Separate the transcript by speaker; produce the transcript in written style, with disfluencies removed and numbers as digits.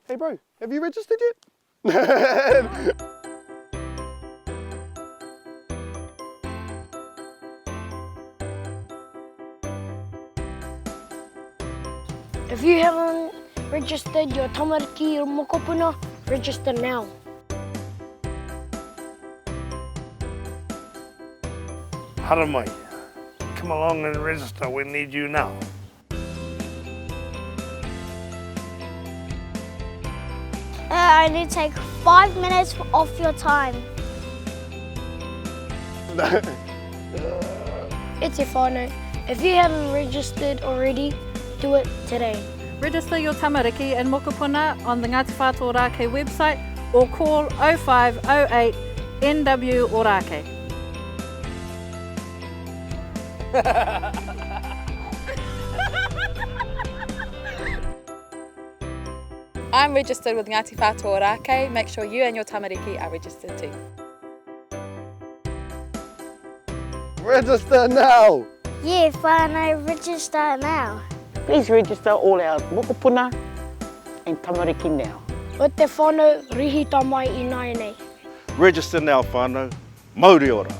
Speaker 1: Hey bro, have you registered yet?
Speaker 2: If you haven't registered your tamariki or mokopuna, register now.
Speaker 3: Haramai, come along and register, we need you now.
Speaker 4: I only take 5 minutes off your time.
Speaker 2: It's your whānau. If you haven't registered already, do it today.
Speaker 5: Register your tamariki and mokopuna on the Ngāti Whātua Ōrākei website or call 0508 NW Ōrākei.
Speaker 6: I'm registered with Ngāti Whātua Ōrākei. Make sure you and your tamariki are registered too.
Speaker 1: Register now!
Speaker 4: Yeah, whānau, register now.
Speaker 7: Please register all our mokopuna and tamariki now.
Speaker 2: O te whānau, rihi tā mai I nai nei.
Speaker 1: Register now, whānau. Mauri ora.